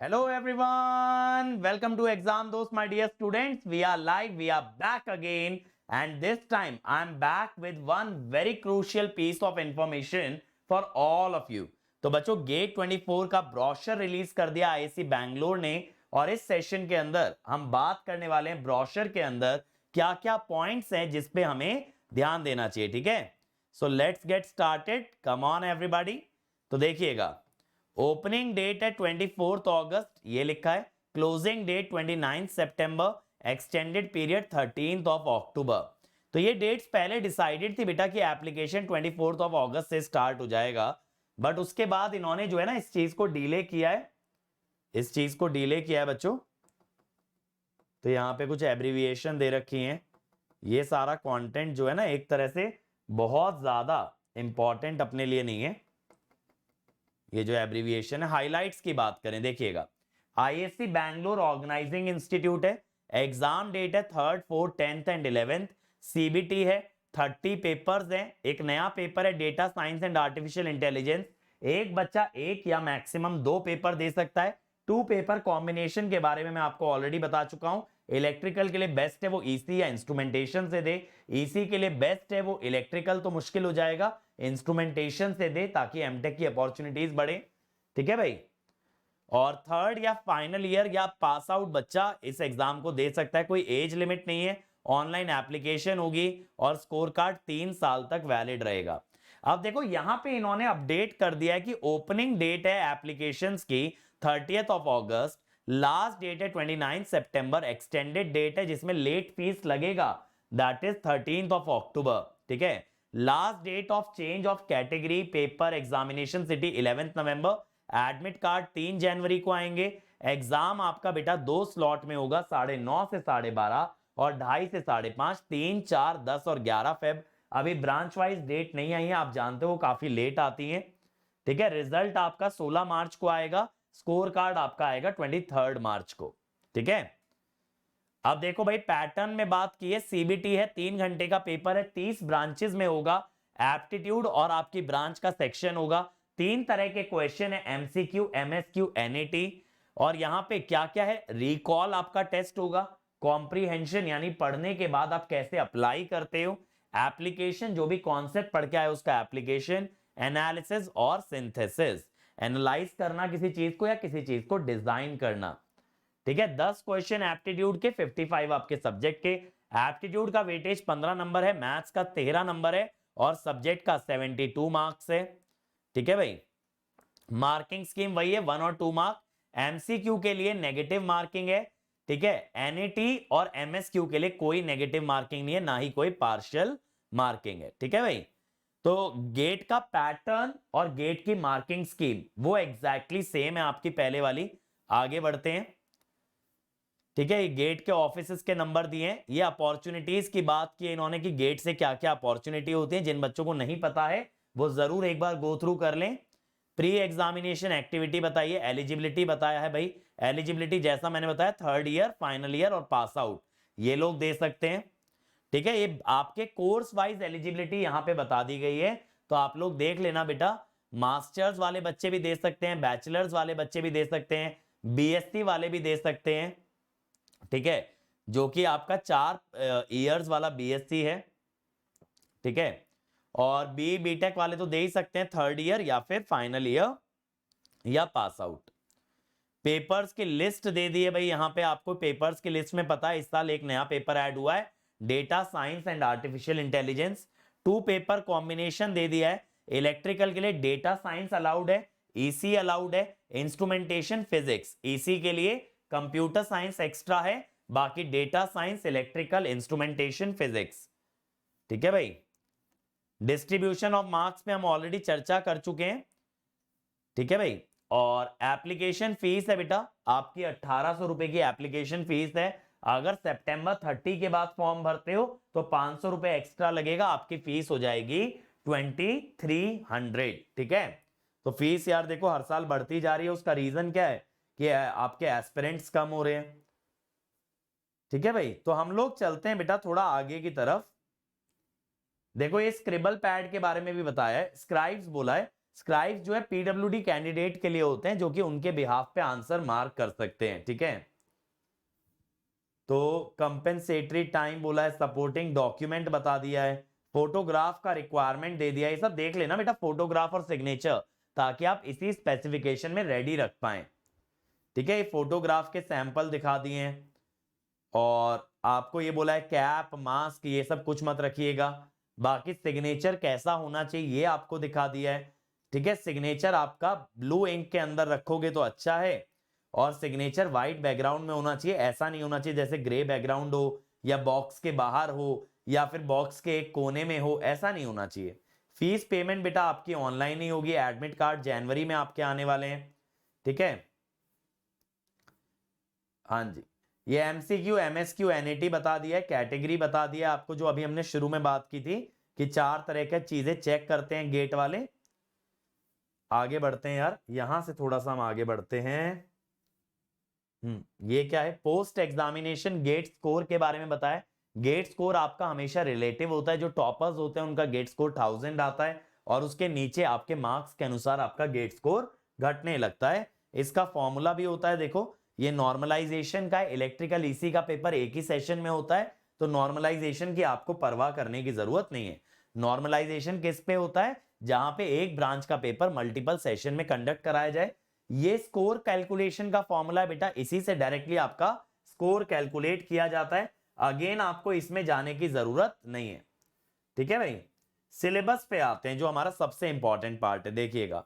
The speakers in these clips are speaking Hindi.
Hello everyone, welcome to Exam Dost, my dear students. We are live, we are back again, and this time I'm back with one very crucial piece of information for all of you. तो बच्चों गेट 24 का ब्रोशर रिलीज कर दिया आईआईसी बैंगलोर ने, और इस सेशन के अंदर हम बात करने वाले हैं ब्रोशर के अंदर क्या क्या पॉइंट्स हैं जिस पे हमें ध्यान देना चाहिए. ठीक है, so let's get started. Come on everybody. तो देखिएगा, ओपनिंग डेट है 24 अगस्त, ये लिखा है. क्लोजिंग डेट 29 सितंबर, एक्सटेंडेड पीरियड 13 अक्टूबर. तो ये डेट्स पहले डिसाइडेड थी बेटा कि एप्लीकेशन 24 अगस्त से स्टार्ट हो जाएगा, बट उसके बाद इन्होंने जो है ना इस चीज को डिले किया है. इस चीज को डिले किया है बच्चों. तो यहां पे कुछ एब्रिविएशन दे रखी हैं. ये सारा कंटेंट जो है ना एक तरह से बहुत ज्यादा इंपॉर्टेंट अपने लिए नहीं है. ये जो एब्रिविएशन है, हाइलाइट्स की बात करें, देखिएगा आईआईसी बैंगलोर ऑर्गेनाइजिंग इंस्टीट्यूट है. एग्जाम डेट है 3rd, 4th, 10th and 11th. CBT है. 30 पेपर्स हैं. एक नया पेपर है data science and artificial intelligence. एक बच्चा एक या मैक्सिमम 2 पेपर दे सकता है. 2 पेपर कॉम्बिनेशन के बारे में मैं आपको ऑलरेडी बता चुका हूं. इलेक्ट्रिकल के लिए बेस्ट है वो ईसी या इंस्ट्रूमेंटेशन से दे. ईसी के लिए बेस्ट है वो इलेक्ट्रिकल, तो मुश्किल हो जाएगा, इंस्ट्रूमेंटेशन से दे ताकि एमटेक की अपॉर्चुनिटीज बढ़े. ठीक है भाई. और 3rd या फाइनल ईयर या पास आउट बच्चा इस एग्जाम को दे सकता है. कोई एज लिमिट नहीं है. ऑनलाइन एप्लीकेशन होगी और स्कोर कार्ड 3 साल तक वैलिड रहेगा. अब देखो यहां पे इन्होंने अपडेट कर दिया है कि ओपनिंग डेट है एप्लीकेशंस की 30th अगस्त, लास्ट डेट है 29 सितंबर, एक्सटेंडेड डेट है जिसमें लेट फीस लगेगा, दैट इज 13 अक्टूबर. ठीक है. Last date of change of category paper examination city 11 November. Admit card 3 जनवरी को आएंगे. एग्जाम आपका बेटा 2 स्लॉट में होगा, 9:30 से 12:30 और 2:30 से 5:30. 3, 4, 10 और 11 फेब. अभी ब्रांच वाइज डेट नहीं आई है, आप जानते हो काफी लेट आती हैं. ठीक है. रिजल्ट आपका 16 मार्च को आएगा. स्कोर कार्ड आपका आएगा 23 मार्च को. ठीक है. अब देखो भाई पैटर्न में बात की है. सीबीटी है, 3 घंटे का पेपर है, 30 ब्रांचेस में होगा. एप्टीट्यूड और आपकी ब्रांच का सेक्शन होगा. 3 तरह के क्वेश्चन है, एमसीक्यू, एमएसक्यू, एनईटी. और यहां पे क्या क्या है, रिकॉल आपका टेस्ट होगा, कॉम्प्रीहेंशन यानी पढ़ने के बाद आप कैसे अप्लाई करते हो, एप्लीकेशन जो भी कॉन्सेप्ट पढ़ के आए उसका एप्लीकेशन, एनालिसिस और सिंथेसिस, एनालाइज करना किसी चीज को या किसी चीज को डिजाइन करना. ठीक है. 10 क्वेश्चन एप्टीट्यूड के, 55 आपके सब्जेक्ट के. एप्टीट्यूड का वेटेज 15 नंबर है, मैथ्स का 13 नंबर है और सब्जेक्ट का 72 मार्क्स है. ठीक है भाई. मार्किंग स्कीम वही है, 1 और 2 मार्क. एमसीक्यू के लिए नेगेटिव मार्किंग है. ठीक है. एनईटी और एमएसक्यू के लिए कोई नेगेटिव मार्किंग नहीं है, ना ही कोई पार्शियल मार्किंग है. ठीक है भाई. तो गेट का पैटर्न और गेट की मार्किंग स्कीम वो एग्जैक्टली सेम है आपकी पहले वाली. आगे बढ़ते हैं. ठीक है. गेट के ऑफिसेस के नंबर दिए हैं. ये अपॉर्चुनिटीज की बात की इन्होंने कि गेट से क्या क्या अपॉर्चुनिटी होती है. जिन बच्चों को नहीं पता है वो जरूर एक बार गो थ्रू कर लें. प्री एग्जामिनेशन एक्टिविटी बताइए, एलिजिबिलिटी बताया है भाई. एलिजिबिलिटी जैसा मैंने बताया 3rd ईयर, फाइनल ईयर और पास आउट ये लोग दे सकते हैं. ठीक है. ये आपके कोर्स वाइज एलिजिबिलिटी यहां पे बता दी गई है, तो आप लोग देख लेना बेटा. मास्टर्स वाले बच्चे भी दे सकते हैं, बैचलर्स वाले बच्चे भी दे सकते हैं, बीएससी वाले भी दे सकते हैं. ठीक है. जो कि आपका 4 इयर्स वाला बीएससी है. ठीक है. और बीटेक वाले तो दे ही सकते हैं 3rd ईयर या फिर फाइनल ईयर या पास आउट. पेपर्स की लिस्ट दे दी है भाई. यहां पे आपको पेपर्स की लिस्ट में पता है इस साल एक नया पेपर ऐड हुआ है, data science and artificial intelligence. 2 paper combination दे दिया है. इलेक्ट्रिकल के लिए डेटा साइंस अलाउड है, ईसी अलाउड है, इंस्ट्रूमेंटेशन फिजिक्स ईसी के लिए, कंप्यूटर साइंस एक्स्ट्रा है, बाकी data science, electrical, instrumentation, physics. ठीक है भाई. डिस्ट्रीब्यूशन ऑफ मार्क्स पे हम ऑलरेडी चर्चा कर चुके हैं. ठीक है भाई. और एप्लीकेशन फीस है बेटा आपकी 1800 रुपए की एप्लीकेशन फीस है. अगर सितंबर 30 के बाद फॉर्म भरते हो तो 500 रुपए एक्स्ट्रा लगेगा, आपकी फीस हो जाएगी 2300. ठीक है. तो फीस यार देखो हर साल बढ़ती जा रही है. उसका रीजन क्या है कि आपके एस्पिरेंट्स कम हो रहे हैं. ठीक है भाई. तो हम लोग चलते हैं बेटा थोड़ा आगे की तरफ. देखो ये स्क्रिबल पैड के बारे में भी बताया है. स्क्राइब्स बोला है, स्क्राइब्स जो है पीडब्ल्यूडी कैंडिडेट के लिए होते हैं, जो कि उनके बिहाफ पे आंसर मार्क कर सकते हैं, ठीक है। तो कंपेंसेटरी टाइम बोला है, सपोर्टिंग डॉक्यूमेंट बता दिया है, फोटोग्राफ का रिक्वायरमेंट दे दिया है। ये सब देख लेना बेटा, फोटोग्राफ और सिग्नेचर, ताकि आप इसी स्पेसिफिकेशन में रेडी रख पाए, ठीक है। ये फोटोग्राफ के सैंपल दिखा दिए हैं, और आपको ये बोला है कैप मास्क ये सब कुछ मत रखिएगा। बाकी सिग्नेचर कैसा होना चाहिए ये आपको दिखा दिया है, ठीक है। सिग्नेचर आपका ब्लू इंक के अंदर रखोगे तो अच्छा है, और सिग्नेचर व्हाइट बैकग्राउंड में होना चाहिए। ऐसा नहीं होना चाहिए जैसे ग्रे बैकग्राउंड हो, या बॉक्स के बाहर हो, या फिर बॉक्स के एक कोने में हो, ऐसा नहीं होना चाहिए। फीस पेमेंट बेटा आपकी ऑनलाइन ही होगी, एडमिट कार्ड जनवरी में आपके आने वाले हैं, ठीक है। हाँ जी, ये एमसीक्यू, एमएसक्यू, एनएटी बता दिया है, कैटेगरी बता दिया आपको, जो अभी हमने शुरू में बात की थी कि 4 तरह की चीजें चेक करते हैं गेट वाले। आगे बढ़ते हैं यार, यहां से थोड़ा सा हम आगे बढ़ते हैं। ये क्या है, पोस्ट एग्जामिनेशन गेट स्कोर के बारे में बताया। गेट स्कोर आपका हमेशा रिलेटिव होता है, जो टॉपर्स होते हैं उनका गेट स्कोर 1000 आता है, और उसके नीचे आपके मार्क्स के अनुसार आपका गेट स्कोर घटने लगता है। इसका फॉर्मूला भी होता है, देखो ये नॉर्मलाइजेशन का, इलेक्ट्रिकल ईसी का पेपर एक ही सेशन में होता है, तो नॉर्मलाइजेशन की आपको परवाह करने की जरूरत नहीं है। नॉर्मलाइजेशन किस पे होता है, जहां पे एक ब्रांच का पेपर मल्टीपल सेशन में कंडक्ट कराया जाए। ये स्कोर कैलकुलेशन का फॉर्मूला है बेटा, इसी से डायरेक्टली आपका स्कोर कैलकुलेट किया जाता है। अगेन आपको इसमें जाने की जरूरत नहीं है, ठीक है भाई। सिलेबस पे आते हैं, जो हमारा सबसे इंपॉर्टेंट पार्ट है, देखिएगा।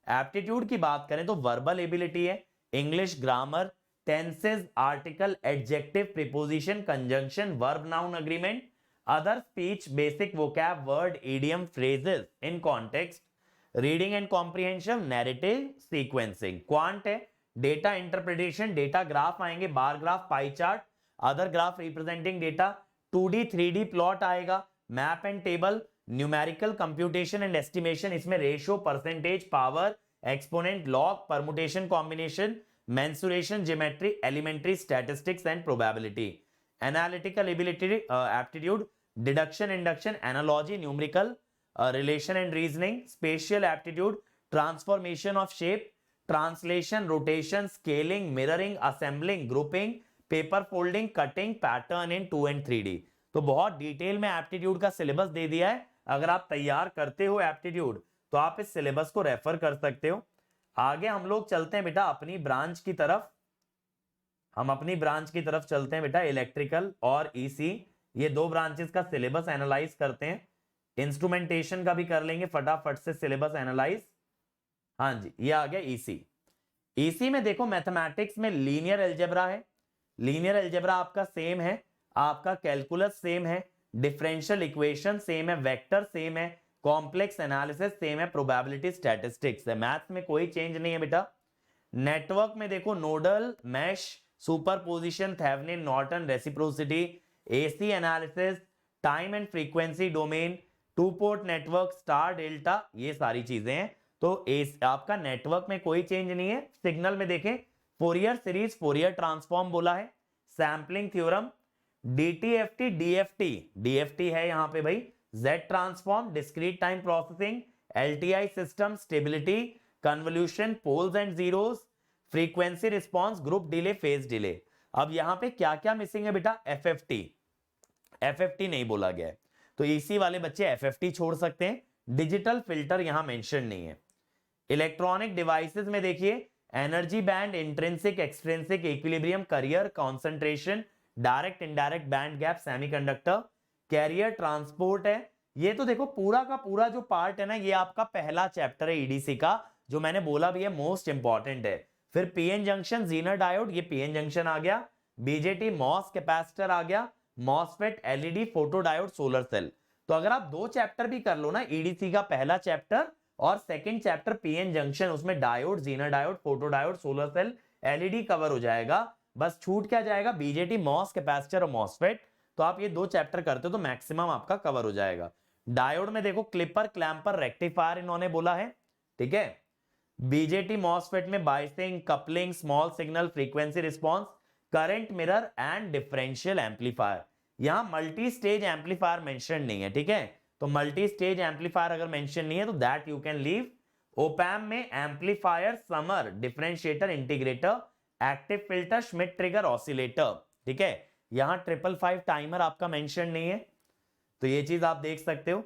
एप्टीट्यूड की बात करें तो वर्बल एबिलिटी है, English grammar, tenses, article, adjective, preposition, conjunction, verb noun agreement, other speech, basic vocab, word, idiom, phrases in context, reading and comprehension, narrative, sequencing. Quant है डेटा इंटरप्रिटेशन, डेटा ग्राफ आएंगे, bar graph, pie chart, other graph representing data, 2D 3D plot आएगा, map and table, numerical computation and estimation, इसमें ratio, percentage, power, exponent, log, permutation, combination, mensuration, geometry, elementary statistics and probability. Analytical ability aptitude, deduction, induction, analogy, numerical, relation and reasoning, spatial aptitude, transformation of shape, translation, rotation, scaling, mirroring, assembling, grouping, paper folding, cutting, pattern in 2 and 3D। तो बहुत डिटेल में एप्टीट्यूड का सिलेबस दे दिया है। अगर आप तैयार करते हो एप्टीट्यूड तो आप इस सिलेबस को रेफर कर सकते हो। आगे हम लोग चलते हैं बेटा अपनी ब्रांच की तरफ, हम अपनी ब्रांच की तरफ चलते हैं बेटा, इलेक्ट्रिकल और ईसी, ये दो ब्रांचेस का सिलेबस एनालाइज करते हैं। इंस्ट्रूमेंटेशन का भी कर लेंगे फटाफट से सिलेबस एनालाइज। हाँ जी, ये आ गया ईसी। ईसी में देखो मैथमेटिक्स में लीनियर अलजेब्रा है, लीनियर अलजेब्रा आपका सेम है, आपका कैलकुलस सेम है, डिफरेंशियल इक्वेशन सेम है, वेक्टर सेम है, कॉम्प्लेक्स एनालिसिस सेम है, प्रोबेबिलिटी स्टैटिस्टिक्स है। मैथ्स में कोई चेंज नहीं है बेटा। नेटवर्क में देखो nodal, mesh, superposition, Thevenin, Norton, reciprocity, AC analysis, time and frequency domain, two port network, star delta, ये सारी चीजें हैं। तो आपका नेटवर्क में कोई चेंज नहीं है। सिग्नल में देखें फोरियर सीरीज, फोरियर ट्रांसफॉर्म बोला है, sampling theorem, DTFT, DFT, DFT है यहां पे भाई, Z transform, discrete time processing, LTI system, stability, convolution, poles and zeros, frequency response, group delay, phase delay. अब यहां पे क्या क्या मिसिंग है बेटा, एफएफटी, एफएफटी नहीं बोला गया है, तो इसी वाले बच्चे एफएफटी छोड़ सकते हैं। डिजिटल फिल्टर यहां मेंशन नहीं है। इलेक्ट्रॉनिक डिवाइसेस में देखिए energy band, intrinsic, extrinsic, equilibrium, carrier, concentration, direct indirect band gap, semiconductor, carrier, transport है। ये तो देखो पूरा का पूरा जो पार्ट है ना, ये आपका पहला चैप्टर है ईडीसी का, जो मैंने बोला भी है मोस्ट इंपॉर्टेंट है। फिर पीएन जंक्शन, जीनर डायोड, ये पीएन जंक्शन आ गया, बीजेटी, मॉस कैपेसिटर आ गया, MOSFET, LED, photo diode, solar cell. तो अगर आप दो चैप्टर भी कर लो ना, ईडीसी का पहला चैप्टर और सेकंड चैप्टर पीएन जंक्शन, उसमें diode, Zener diode, photo diode, solar cell, LED cover हो जाएगा। बस छूट क्या जाएगा, बीजेटी, मॉस कैपेसिटर और मॉसफेट। तो आप ये दो चैप्टर करते हो तो मैक्सिमम आपका कवर हो जाएगा। डायोड में देखो क्लिपर, क्लैंपर, रेक्टिफायर इन्होंने बोला है, ठीक है। बीजेटी मॉसफेट में biasing, coupling, small signal, frequency response, current mirror and differential amplifier. यहां मल्टी स्टेज एम्पलीफायर मेंशन नहीं है, ठीक है। तो मल्टी स्टेज एम्पलीफायर अगर मेंशन नहीं है तो that you can leave. Opamp में amplifier, summer, differentiator, integrator, active filter, Schmitt trigger, oscillator. ठीक है, यहां 555 टाइमर आपका मेंशन नहीं है, तो ये चीज आप देख सकते हो।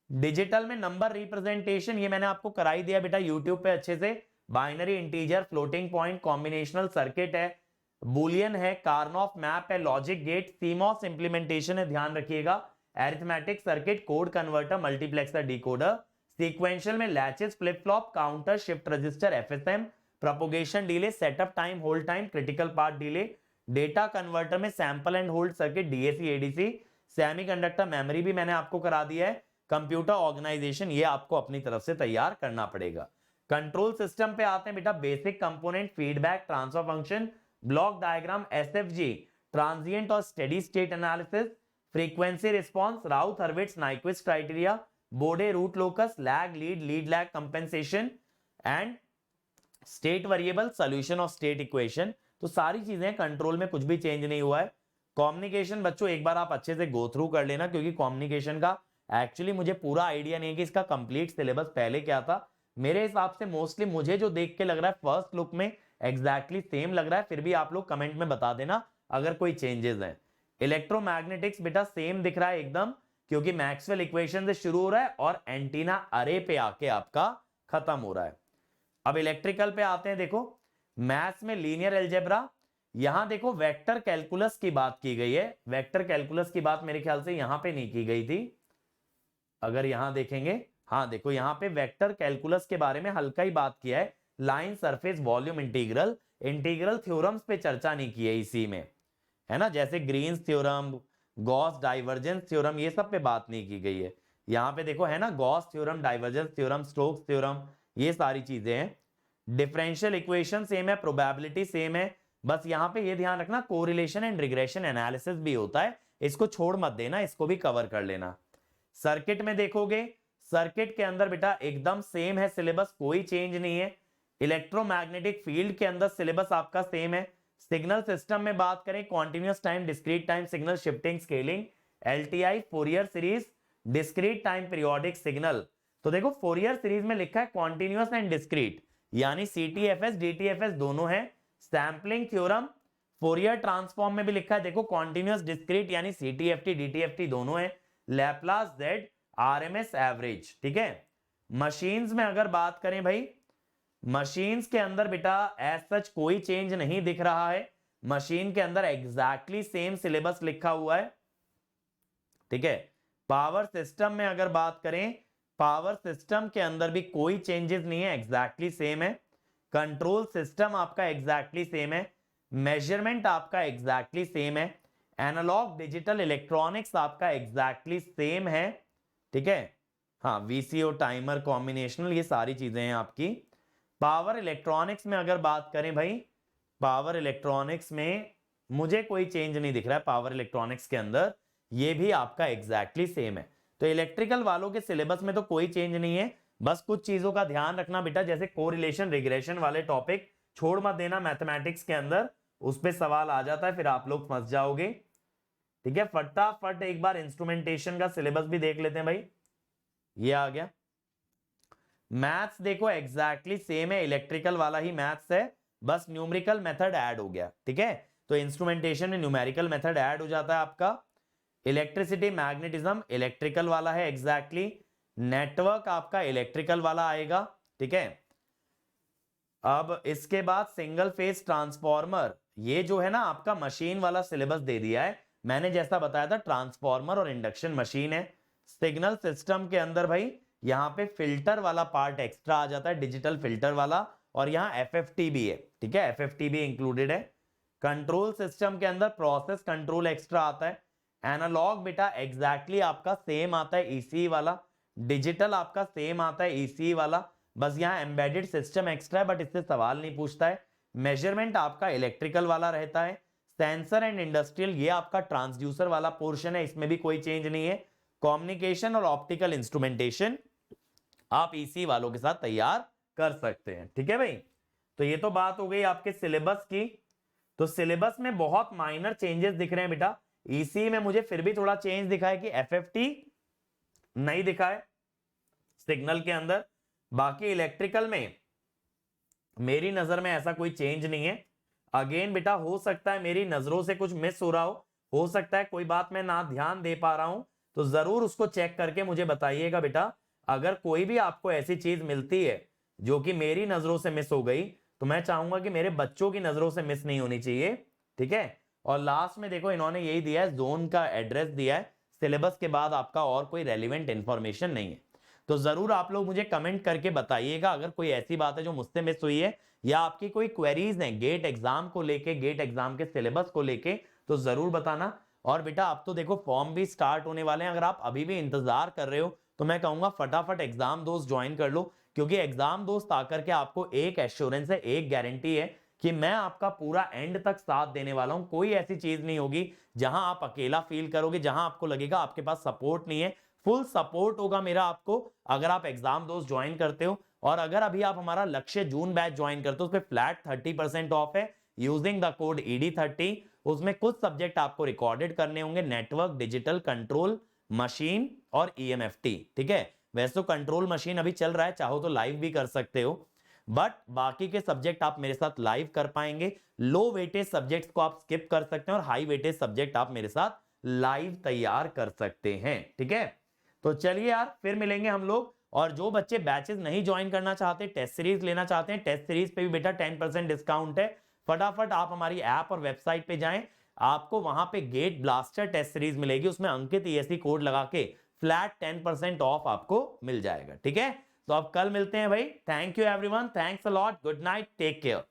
डिजिटल में नंबर रिप्रेजेंटेशन ये मैंने आपको कराई दिया बेटा यूट्यूब पे अच्छे से। Binary, integer, floating point, combinational circuit है, बुलियन है, कार्नॉफ मैप है, लॉजिक गेट, सीमॉस इंप्लीमेंटेशन है, ध्यान रखिएगा, arithmetic circuit, code converter, multiplexer, decoder, sequential में latches, flip flop, counter, shift register, FSM, propagation delay, setup time, hold time, critical path delay, data converter में sample and hold circuit, DAC, ADC, semiconductor, memory भी मैंने आपको करा दिया है, कंप्यूटर ऑर्गेनाइजेशन ये आपको अपनी तरफ से तैयार करना पड़ेगा। कंट्रोल सिस्टम पे आते हैं बेटा, basic component, feedback, transfer function, block diagram, SFG, transient और steady state analysis, frequency response, Routh Hurwitz Nyquist criteria, Bode root locus, lag lead, lead lag compensation and state variable, solution of state equation. तो सारी चीजें कंट्रोल में कुछ भी चेंज नहीं हुआ है। कम्युनिकेशन बच्चों एक बार आप अच्छे से गो थ्रू कर लेना, क्योंकि कम्युनिकेशन का एक्चुअली मुझे पूरा आइडिया नहीं है कि इसका कंप्लीट सिलेबस पहले क्या था। मेरे हिसाब से मोस्टली मुझे जो देख के लग रहा है फर्स्ट लुक में एग्जैक्टली सेम लग रहा है, फिर भी आप लोग कमेंट में बता देना अगर कोई चेंजेस है। इलेक्ट्रोमैग्नेटिक्स बेटा सेम दिख रहा है एकदम, क्योंकि मैक्सवेल इक्वेशन से शुरू हो रहा है और एंटीना अरे पे आके आपका खत्म हो रहा है। अब इलेक्ट्रिकल पे आते हैं, देखो मैथ्स में लीनियर अलजेब्रा, यहां देखो वेक्टर कैलकुलस की बात की गई है। वेक्टर कैलकुलस की बात मेरे ख्याल से यहां पे नहीं की गई थी, अगर यहां देखेंगे, हाँ देखो यहां पे वेक्टर कैलकुलस के बारे में हल्का ही बात किया है। Line, surface, volume, integral, integral theorems पे चर्चा नहीं की है इसी में, है ना, जैसे Green's theorem, Gauss divergence theorem, ये सब पे बात नहीं की गई है। यहाँ पे देखो है ना, Gauss theorem, divergence theorem, Stokes theorem, ये सारी चीजें हैं। डिफरेंशियल इक्वेशन सेम है, प्रोबेबिलिटी सेम है, बस यहाँ पे ये ध्यान रखना कोरिलेशन एंड रिग्रेशन एनालिसिस भी होता है, इसको छोड़ मत देना, इसको भी कवर कर लेना। सर्किट में देखोगे, सर्किट के अंदर बेटा एकदम सेम है सिलेबस, कोई चेंज नहीं है। इलेक्ट्रोमैग्नेटिक फील्ड के अंदर सिलेबस आपका सेम है। सिग्नल सिस्टम में बात करें, continuous time, discrete time signal, shifting, scaling, LTI, Fourier series, discrete time periodic signal. तो देखो फोरियर सीरीज में लिखा है कॉन्टिन्यूअस एंड डिस्क्रीट, यानी सीटीएफएस डीटीएफएस दोनों है। सैंपलिंग थ्योरम, फोरियर ट्रांसफॉर्म में भी लिखा है देखो कॉन्टिन्यूअस डिस्क्रीट, यानी सीटीएफटी डीटीएफटी दोनों है। लैप्लास जेड, आरएमएस एवरेज, ठीक है। मशीन्स में अगर बात करें भाई, मशीन्स के अंदर बेटा एज सच कोई चेंज नहीं दिख रहा है, मशीन के अंदर एग्जैक्टली सेम सिलेबस लिखा हुआ है, ठीक है। पावर सिस्टम में अगर बात करें, पावर सिस्टम के अंदर भी कोई चेंजेस नहीं है, एग्जैक्टली सेम है। कंट्रोल सिस्टम आपका एग्जैक्टली सेम है, मेजरमेंट आपका एग्जैक्टली सेम है, एनालॉग डिजिटल इलेक्ट्रॉनिक्स आपका एग्जैक्टली सेम है, ठीक है। हाँ, वीसीओ, टाइमर, कॉम्बिनेशनल, ये सारी चीजें हैं आपकी। पावर इलेक्ट्रॉनिक्स में अगर बात करें भाई, पावर इलेक्ट्रॉनिक्स में मुझे कोई चेंज नहीं दिख रहा है, पावर इलेक्ट्रॉनिक्स के अंदर ये भी आपका एग्जैक्टली सेम है। तो इलेक्ट्रिकल वालों के सिलेबस में तो कोई चेंज नहीं है, बस कुछ चीजों का ध्यान रखना बेटा, जैसे कोरिलेशन रिग्रेशन वाले टॉपिक छोड़ मत देना मैथमेटिक्स के अंदर, उस पे सवाल आ जाता है, फिर आप लोग फंस जाओगे, ठीक है। फटाफट एक बार इंस्ट्रूमेंटेशन का सिलेबस भी देख लेते हैं भाई, ये आ गया। मैथ्स देखो एग्जैक्टली सेम है, इलेक्ट्रिकल वाला ही मैथ्स है, बस न्यूमेरिकल मेथड ऐड हो गया, ठीक है। तो इंस्ट्रूमेंटेशन में न्यूमेरिकल मेथड ऐड हो जाता है आपका। इलेक्ट्रिसिटी, मैग्नेटिज्म इलेक्ट्रिकल वाला है एग्जैक्टली, नेटवर्क आपका इलेक्ट्रिकल वाला आएगा, ठीक है। अब इसके बाद सिंगल फेज ट्रांसफॉर्मर, ये जो है ना आपका मशीन वाला सिलेबस दे दिया है, मैंने जैसा बताया था ट्रांसफॉर्मर और इंडक्शन मशीन है। सिग्नल सिस्टम के अंदर भाई यहाँ पे फिल्टर वाला पार्ट एक्स्ट्रा आ जाता है, डिजिटल फिल्टर वाला, और यहाँ एफएफटी भी है, ठीक है, एफएफटी भी इंक्लूडेड है। कंट्रोल सिस्टम के अंदर प्रोसेस कंट्रोल एक्स्ट्रा आता है। एनालॉग बेटा एग्जैक्टली आपका सेम आता है ईसीई वाला, डिजिटल आपका सेम आता है ईसीई वाला, बस यहाँ एम्बेडेड सिस्टम एक्स्ट्रा है, बट इससे सवाल नहीं पूछता है। मेजरमेंट आपका इलेक्ट्रिकल वाला रहता है। सेंसर एंड इंडस्ट्रियल ये आपका ट्रांसड्यूसर वाला पोर्शन है, इसमें भी कोई चेंज नहीं है। कम्युनिकेशन और ऑप्टिकल इंस्ट्रूमेंटेशन आप इसी वालों के साथ तैयार कर सकते हैं, ठीक है भाई। तो ये तो बात हो गई आपके सिलेबस की। तो सिलेबस में बहुत माइनर चेंजेस दिख रहे हैं बेटा, इसी में मुझे फिर भी थोड़ा चेंज दिखा है कि एफएफटी नहीं दिखा है सिग्नल के अंदर, बाकी इलेक्ट्रिकल में मेरी नजर में ऐसा कोई चेंज नहीं है। अगेन बेटा हो सकता है मेरी नजरों से कुछ मिस हो रहा हो सकता है कोई बात मैं ना ध्यान दे पा रहा हूं, तो जरूर उसको चेक करके मुझे बताइएगा बेटा। अगर कोई भी आपको ऐसी चीज मिलती है जो कि मेरी नजरों से मिस हो गई, तो मैं चाहूंगा कि मेरे बच्चों की नजरों से मिस नहीं होनी चाहिए, ठीक है। और लास्ट में देखो इन्होंने यही दिया है, जोन का एड्रेस दिया है, सिलेबस के बाद आपका और कोई रेलिवेंट इंफॉर्मेशन नहीं है। तो जरूर आप लोग मुझे कमेंट करके बताइएगा अगर कोई ऐसी बात है जो मुझसे मिस हुई है, या आपकी कोई क्वेरीज हैं गेट एग्जाम को लेके, गेट एग्जाम के सिलेबस को लेके, तो जरूर बताना। और बेटा अब तो देखो फॉर्म भी स्टार्ट होने वाले हैं, अगर आप अभी भी इंतजार कर रहे हो तो मैं कहूंगा फटाफट एग्जाम दोस्त ज्वाइन कर लो, क्योंकि एग्जाम दोस्त आकर के आपको एक एश्योरेंस है, एक गारंटी है कि मैं आपका पूरा एंड तक साथ देने वाला हूं। कोई ऐसी चीज नहीं होगी जहां आप अकेला फील करोगे, जहां आपको लगेगा आपके पास सपोर्ट नहीं है। फुल सपोर्ट होगा मेरा आपको अगर आप एग्जाम दोस्त ज्वाइन करते हो। और अगर अभी आप हमारा लक्ष्य जून बैच ज्वाइन करते हो, उस पर फ्लैट 30% ऑफ है यूजिंग द कोड ED30। उसमें कुछ सब्जेक्ट आपको रिकॉर्डेड करने होंगे, नेटवर्क, डिजिटल कंट्रोल, मशीन और EMFT, ठीक है। वैसे तो कंट्रोल मशीन अभी चल रहा है, चाहो तो लाइव भी कर सकते हो, बट बाकी के सब्जेक्ट आप मेरे साथ लाइव कर पाएंगे। लो वेटेज सब्जेक्ट्स को आप स्किप कर सकते हैं और हाई वेटेज सब्जेक्ट आप मेरे साथ लाइव तैयार कर सकते हैं, ठीक है। तो चलिए यार फिर मिलेंगे हम लोग। और जो बच्चे बैचेस नहीं ज्वाइन करना चाहते, टेस्ट सीरीज लेना चाहते हैं, टेस्ट सीरीज पे भी बेटा 10% डिस्काउंट है। फटाफट आप हमारी ऐप और वेबसाइट पे जाएं, आपको वहां पे गेट ब्लास्टर टेस्ट सीरीज मिलेगी, उसमें अंकित ESE कोड लगा के फ्लैट 10% ऑफ आपको मिल जाएगा, ठीक है। तो अब कल मिलते हैं भाई। Thank you everyone, thanks a lot, good night, take care.